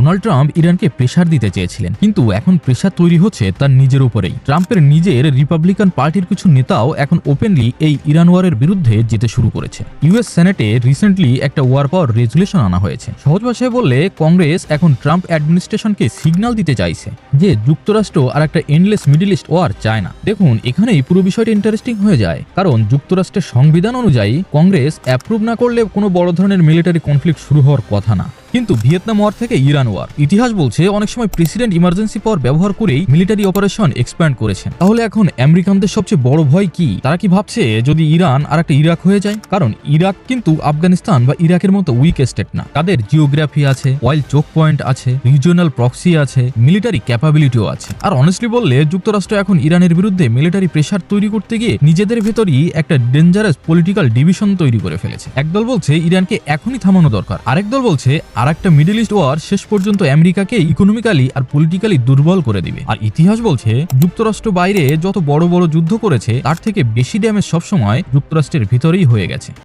Donald Trump ইরানকে pressure দিতে চেয়েছিলেন, কিন্তু এখন প্রেসার তৈরি হচ্ছে তার নিজের উপরেই। ট্রাম্পের নিজের রিপাবলিকান পার্টির কিছু নেতাও এখন ওপেনলি এই ইরান ওয়ারের বিরুদ্ধে যেতে শুরু করেছে। ইউএস সেনেটে রিসেন্টলি একটা ওয়ার পাওয়ার রেজুলেশন আনা হয়েছে। সহজ ভাষায় বললে কংগ্রেস এখন ট্রাম্প অ্যাডমিনিস্ট্রেশনকে সিগন্যাল দিতে চাইছে যে যুক্তরাষ্ট্র আর একটা এন্ডলেস মিডল ইস্ট ওয়ার চায় না। দেখুন, এখানেই পুরো বিষয়টা ইন্টারেস্টিং হয়ে যায়, কারণ যুক্তরাষ্ট্রের সংবিধান অনুযায়ী কংগ্রেস অ্যাপ্রুভ না করলে কোনো বড় ধরনের মিলিটারি কনফ্লিক্ট শুরু হওয়ার কথা না। কিন্তু ভিয়েতনাম ওয়ার থেকে ইরান ওয়ার, ইতিহাস বলছে অনেক সময় প্রেসিডেন্ট ইমার্জেন্সি পাওয়ার ব্যবহার করেই মিলিটারি অপারেশন এক্সপ্যান্ড করেছেন। তাহলে এখন আমেরিকানদের সবচেয়ে বড় ভয় কি? তারা কি ভাবছে যদি ইরান আর একটা ইরাক হয়ে যায়? কারণ ইরাক কিন্তু আফগানিস্তান বা ইরাকের মতো উইক স্টেট না। তাদের জিওগ্রাফি আছে, অয়েল চোক পয়েন্ট আছে, রিজিওনাল প্রক্সি আছে, মিলিটারি ক্যাপাবিলিটিও আছে। আর অনেস্টলি বললে যুক্তরাষ্ট্র এখন ইরানের বিরুদ্ধে মিলিটারি প্রেসার তৈরি করতে গিয়ে নিজেদের ভেতরই একটা ডেঞ্জারাস পলিটিক্যাল ডিভিশন তৈরি করে ফেলেছে। একদল বলছে ইরানকে এখনই থামানো দরকার, আরেক দল বলছে আর একটা মিডল ইস্ট ওয়ার শেষ পর্যন্ত আমেরিকাকে ইকোনমিক্যালি আর পলিটিক্যালি দুর্বল করে দিবে। আর ইতিহাস বলছে যুক্তরাষ্ট্র বাইরে যত বড় বড় যুদ্ধ করেছে তার থেকে বেশি ড্যামেজ সবসময় যুক্তরাষ্ট্রের ভিতরেই হয়ে গেছে।